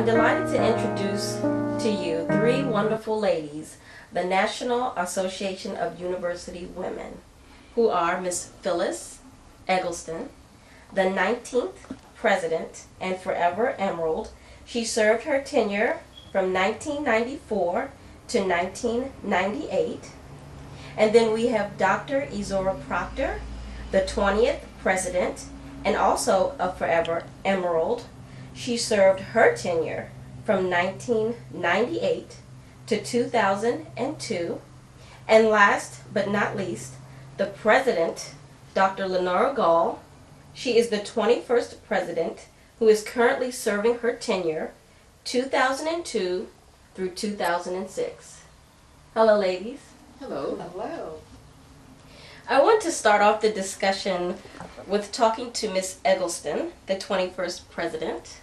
I'm delighted to introduce to you three wonderful ladies, the National Association of University Women, who are Miss Phyllis Eggleston, the 19th President and Forever Emerald. She served her tenure from 1994 to 1998. And then we have Dr. Izora Proctor, the 20th President and also a Forever Emerald. She served her tenure from 1998 to 2002. And last but not least, the President, Dr. Lenora Gall. She is the 21st President who is currently serving her tenure 2002 through 2006. Hello, ladies. Hello. Hello. I want to start off the discussion with talking to Miss Eggleston, the 21st President,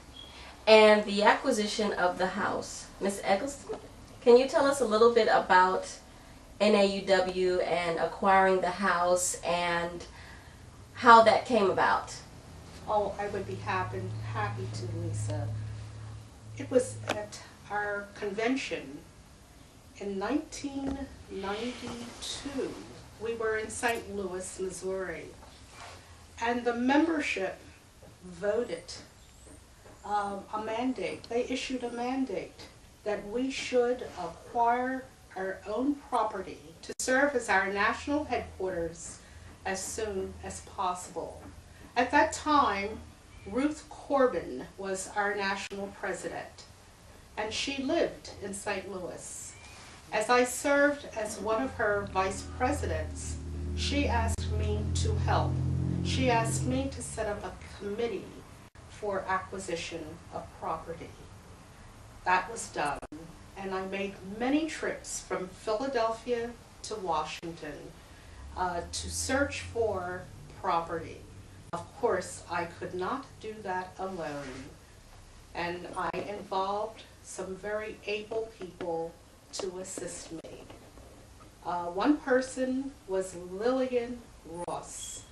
and the acquisition of the house. Miss Eggleston, can you tell us a little bit about NAUW and acquiring the house and how that came about? Oh, I would be happy to, Lisa. It was at our convention in 1992. We were in St. Louis, Missouri, and the membership voted a mandate. They issued a mandate that we should acquire our own property to serve as our national headquarters as soon as possible. At that time, Ruth Corbin was our national president, and she lived in St. Louis. As I served as one of her vice presidents, she asked me to help. She asked me to set up a committee for acquisition of property. That was done, and I made many trips from Philadelphia to Washington to search for property. Of course, I could not do that alone, and I involved some very able people to assist me. One person was Lillian Ross.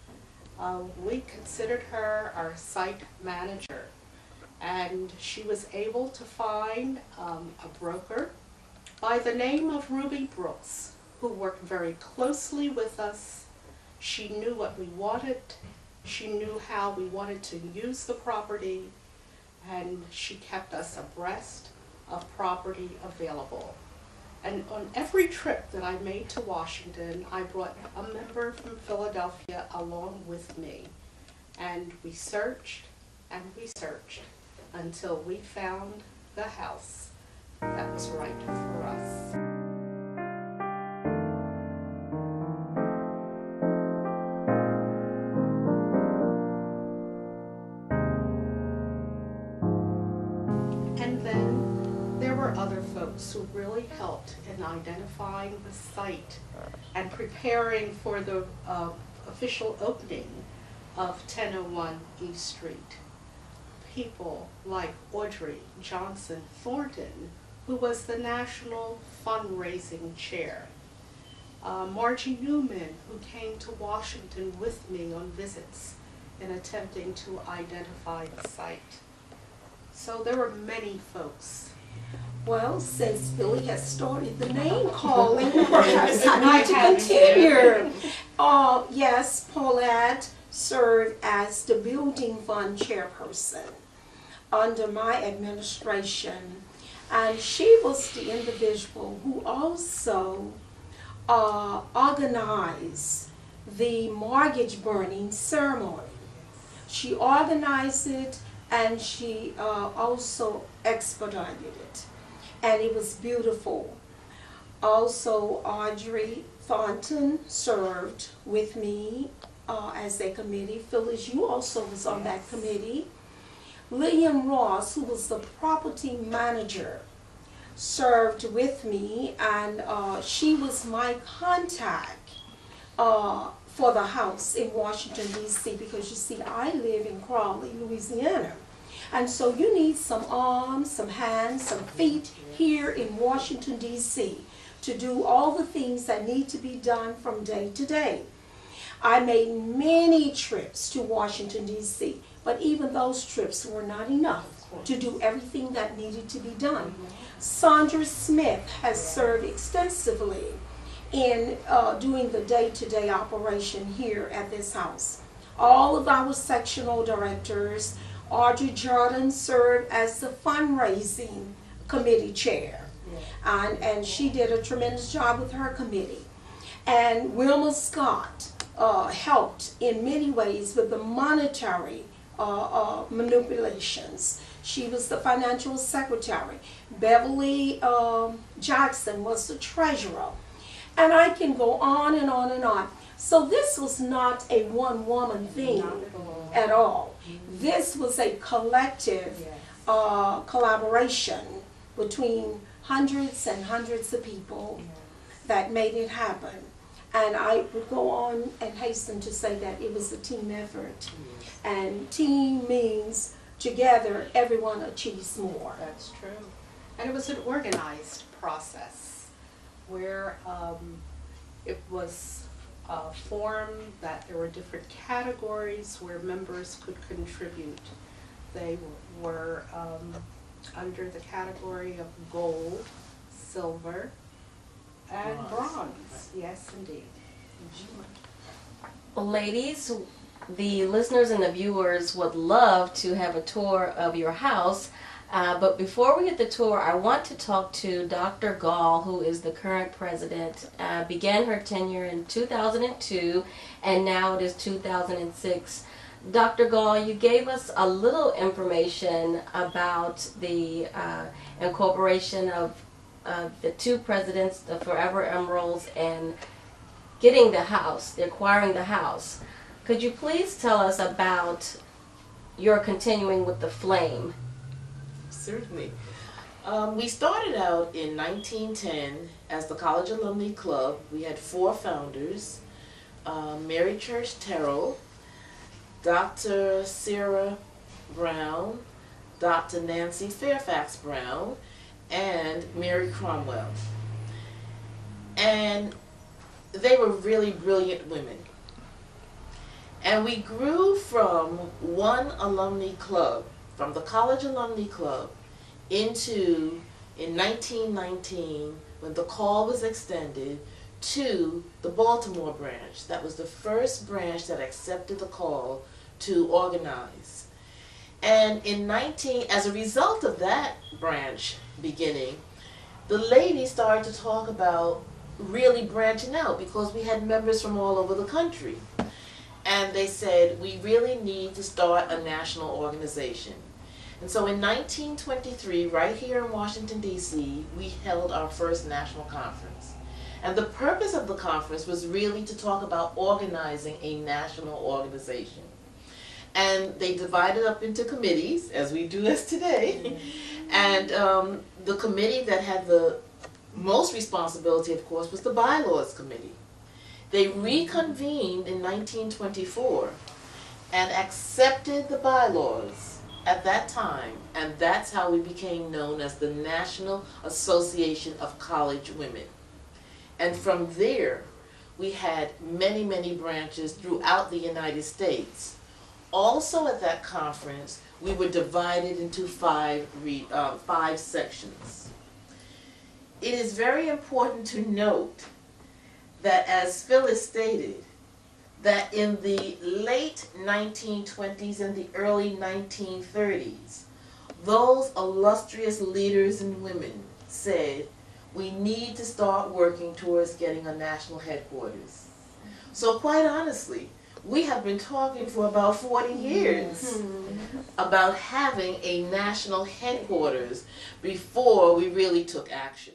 We considered her our site manager, and she was able to find a broker by the name of Ruby Brooks, who worked very closely with us. She knew what we wanted, she knew how we wanted to use the property, and she kept us abreast of property available. And on every trip that I made to Washington, I brought a member from Philadelphia along with me. And we searched and we searched until we found the house that was right for us. And then there were other folks who really helped in identifying the site and preparing for the official opening of 1001 East Street. People like Audrey Johnson Thornton, who was the National Fundraising Chair. Margie Newman, who came to Washington with me on visits in attempting to identify the site. So there were many folks. Well, since Billy has started the name calling, perhaps I need to continue. Yes, Paulette served as the building fund chairperson under my administration, and she was the individual who also organized the mortgage burning ceremony. She organized it, and she also expedited it, and it was beautiful. Also, Audrey Thornton served with me as a committee. Phyllis, you also was on that committee. Lillian Ross, who was the property manager, served with me, and she was my contact for the house in Washington, D.C., because you see, I live in Crawley, Louisiana. And so you need some arms, some hands, some feet here in Washington, D.C. to do all the things that need to be done from day to day. I made many trips to Washington, D.C. But even those trips were not enough to do everything that needed to be done. Sandra Smith has served extensively in doing the day-to-day operation here at this house. All of our sectional directors, Audrey Jordan served as the fundraising committee chair. And she did a tremendous job with her committee. And Wilma Scott helped in many ways with the monetary manipulations. She was the financial secretary. Beverly Jackson was the treasurer. And I can go on and on and on. So this was not a one-woman thing at all. This was a collective collaboration between hundreds and hundreds of people that made it happen. And I would go on and hasten to say that it was a team effort. And team means together everyone achieves more. That's true. And it was an organized process where it was formed that there were different categories where members could contribute. They were under the category of gold, silver, and bronze. Yes, indeed. Ladies, the listeners and the viewers would love to have a tour of your house. But before we get the tour, I want to talk to Dr. Gall, who is the current president. Began her tenure in 2002, and now it is 2006. Dr. Gall, you gave us a little information about the incorporation of the two presidents, the Forever Emeralds, and getting the house, acquiring the house. Could you please tell us about your continuing with the flame? Certainly. We started out in 1910 as the College Alumni Club. We had 4 founders, Mary Church Terrell, Dr. Sarah Brown, Dr. Nancy Fairfax Brown, and Mary Cromwell. And they were really brilliant women. And we grew from one alumni club, from the College Alumni Club, into, in 1919, when the call was extended, to the Baltimore branch. That was the first branch that accepted the call to organize. And as a result of that branch beginning, the ladies started to talk about really branching out, because we had members from all over the country. And they said, we really need to start a national organization. And so in 1923, right here in Washington, D.C., we held our first national conference. And the purpose of the conference was really to talk about organizing a national organization. And they divided up into committees, as we do as today. And the committee that had the most responsibility, of course, was the Bylaws Committee. They reconvened in 1924 and accepted the bylaws at that time, and that's how we became known as the National Association of College Women. And from there, we had many, many branches throughout the United States. Also at that conference, we were divided into five sections. It is very important to note that, as Phyllis stated, that in the late 1920s and the early 1930s, those illustrious leaders and women said, we need to start working towards getting a national headquarters. So quite honestly, we have been talking for about 40 years about having a national headquarters before we really took action.